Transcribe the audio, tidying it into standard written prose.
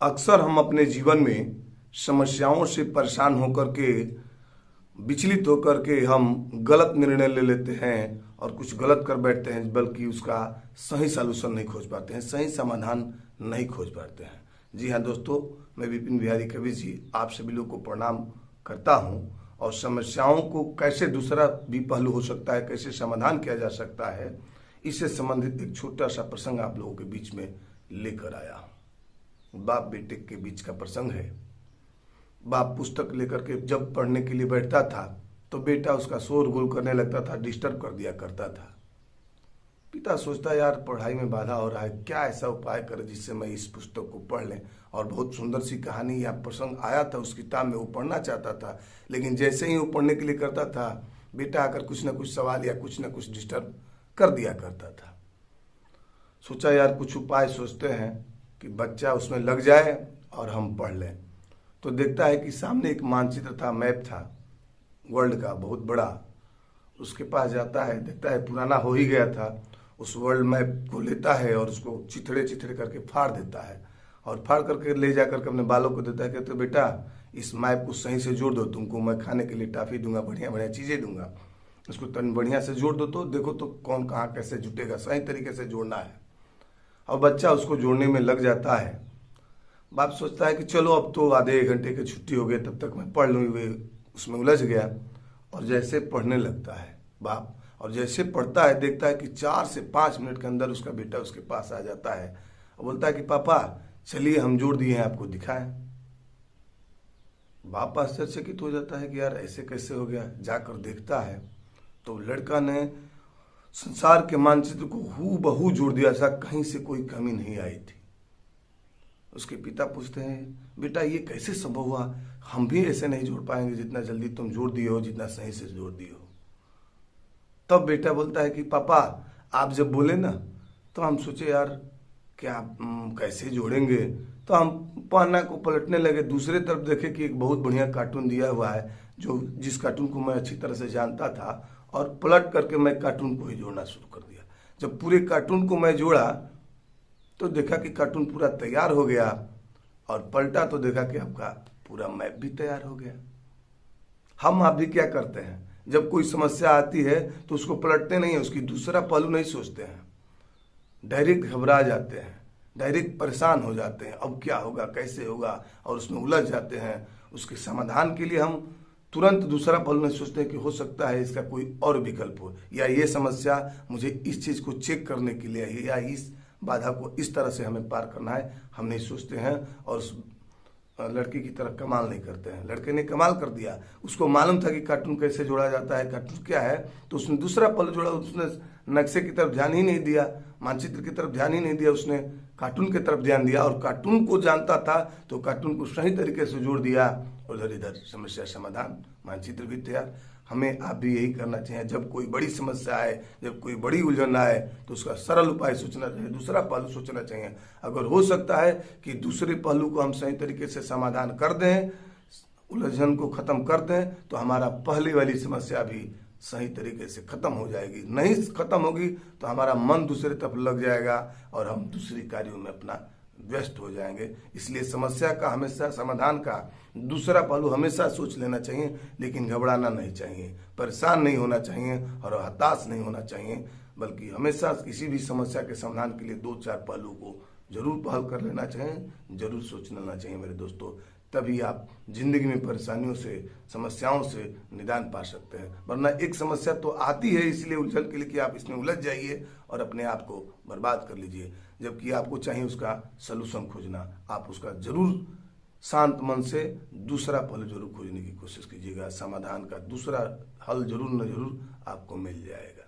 अक्सर हम अपने जीवन में समस्याओं से परेशान होकर के विचलित होकर के हम गलत निर्णय ले लेते हैं और कुछ गलत कर बैठते हैं, बल्कि उसका सही सलूशन नहीं खोज पाते हैं, सही समाधान नहीं खोज पाते हैं। जी हाँ दोस्तों, मैं विपिन बिहारी कवि जी आप सभी लोग को प्रणाम करता हूँ। और समस्याओं को कैसे दूसरा भी पहलू हो सकता है, कैसे समाधान किया जा सकता है, इससे संबंधित एक छोटा सा प्रसंग आप लोगों के बीच में लेकर आया हूँ। बाप बेटे के बीच का प्रसंग है। बाप पुस्तक लेकर के जब पढ़ने के लिए बैठता था तो बेटा उसका शोरगुल करने लगता था, डिस्टर्ब कर दिया करता था। पिता सोचता यार पढ़ाई में बाधा हो रहा है, क्या ऐसा उपाय करे जिससे मैं इस पुस्तक को पढ़ लें। और बहुत सुंदर सी कहानी या प्रसंग आया था उस किताब में, वो पढ़ना चाहता था, लेकिन जैसे ही वो पढ़ने के लिए करता था बेटा आकर कुछ ना कुछ सवाल या कुछ ना कुछ डिस्टर्ब कर दिया करता था। सोचा यार कुछ उपाय सोचते हैं कि बच्चा उसमें लग जाए और हम पढ़ लें। तो देखता है कि सामने एक मानचित्र था, मैप था वर्ल्ड का बहुत बड़ा। उसके पास जाता है, देखता है पुराना हो ही गया था। उस वर्ल्ड मैप को लेता है और उसको चिथड़े चिथड़े करके फाड़ देता है और फाड़ करके ले जा करके अपने बालों को देता है। कहते तो बेटा इस मैप को सही से जोड़ दो, तुमको मैं खाने के लिए टॉफी दूंगा, बढ़िया बढ़िया चीज़ें दूंगा, उसको तन बढ़िया से जोड़ दो, तो देखो तो कौन कहाँ कैसे जुटेगा, सही तरीके से जोड़ना है। और बच्चा उसको जोड़ने में लग जाता है। बाप सोचता है कि चलो अब तो आधे एक घंटे की छुट्टी हो गई, तब तक मैं पढ़ लूँ। वे उसमें उलझ गया और जैसे पढ़ने लगता है बाप, और जैसे पढ़ता है देखता है कि 4 से 5 मिनट के अंदर उसका बेटा उसके पास आ जाता है और बोलता है कि पापा चलिए हम जोड़ दिए हैं, आपको दिखाएं। बाप आश्चर्यचकित हो जाता है कि यार ऐसे कैसे हो गया। जाकर देखता है तो लड़का ने संसार के मानचित्र को हूबहू जोड़ दिया था, कहीं से कोई कमी नहीं आई थी। उसके पिता पूछते हैं बेटा ये कैसे संभव हुआ, हम भी ऐसे नहीं जोड़ पाएंगे जितना जल्दी तुम जोड़ दिए हो, जितना सही से जोड़ दिए हो। तब बेटा बोलता है कि पापा आप जब बोले ना तो हम सोचे यार क्या कैसे जोड़ेंगे। तो हम पन्ना को पलटने लगे, दूसरे तरफ देखे कि एक बहुत बढ़िया कार्टून दिया हुआ है जिस कार्टून को मैं अच्छी तरह से जानता था, और पलट करके मैं कार्टून को ही जोड़ना शुरू कर दिया। जब पूरे कार्टून को मैं जोड़ा तो देखा कि कार्टून पूरा तैयार हो गया, और पलटा तो देखा कि आपका पूरा मैप भी तैयार हो गया। हम आप भी क्या करते हैं, जब कोई समस्या आती है तो उसको पलटते नहीं है, उसकी दूसरा पहलू नहीं सोचते हैं, डायरेक्ट घबरा जाते हैं, डायरेक्ट परेशान हो जाते हैं, अब क्या होगा कैसे होगा, और उसमें उलझ जाते हैं। उसके समाधान के लिए हम तुरंत दूसरा पहलू नहीं सोचते हैं कि हो सकता है इसका कोई और विकल्प हो, या ये समस्या मुझे इस चीज़ को चेक करने के लिए है, या इस बाधा को इस तरह से हमें पार करना है, हम नहीं सोचते हैं। और उस लड़के की तरह कमाल नहीं करते हैं। लड़के ने कमाल कर दिया, उसको मालूम था कि कार्टून कैसे जोड़ा जाता है, कार्टून क्या है, तो उसने दूसरा पल जोड़ा। उसने नक्शे की तरफ ध्यान ही नहीं दिया, मानचित्र की तरफ ध्यान ही नहीं दिया, उसने कार्टून की तरफ ध्यान दिया, और कार्टून को जानता था तो कार्टून को सही तरीके से जोड़ दिया, और उधर इधर समस्या समाधान, मानचित्र भी तैयार। हमें आप भी यही करना चाहिए। जब कोई बड़ी समस्या आए, जब कोई बड़ी उलझन आए तो उसका सरल उपाय सोचना चाहिए, दूसरा पहलू सोचना चाहिए। अगर हो सकता है कि दूसरे पहलू को हम सही तरीके से समाधान कर दें, उलझन को खत्म कर दें, तो हमारा पहले वाली समस्या भी सही तरीके से खत्म हो जाएगी। नहीं खत्म होगी तो हमारा मन दूसरे तरफ लग जाएगा और हम दूसरी कार्यों में अपना व्यस्त हो जाएंगे। इसलिए समस्या का हमेशा, समाधान का दूसरा पहलू हमेशा सोच लेना चाहिए, लेकिन घबराना नहीं चाहिए, परेशान नहीं होना चाहिए और हताश नहीं होना चाहिए, बल्कि हमेशा किसी भी समस्या के समाधान के लिए 2-4 पहलू को जरूर पहल कर लेना चाहिए, जरूर सोच लेना चाहिए मेरे दोस्तों। तभी आप जिंदगी में परेशानियों से, समस्याओं से निदान पा सकते हैं। वरना एक समस्या तो आती है इसलिए उलझन के लिए कि आप इसमें उलझ जाइए और अपने आप को बर्बाद कर लीजिए, जबकि आपको चाहिए उसका सलूशन खोजना। आप उसका जरूर शांत मन से दूसरा पहलू जरूर खोजने की कोशिश कीजिएगा, समाधान का दूसरा हल जरूर न जरूर आपको मिल जाएगा।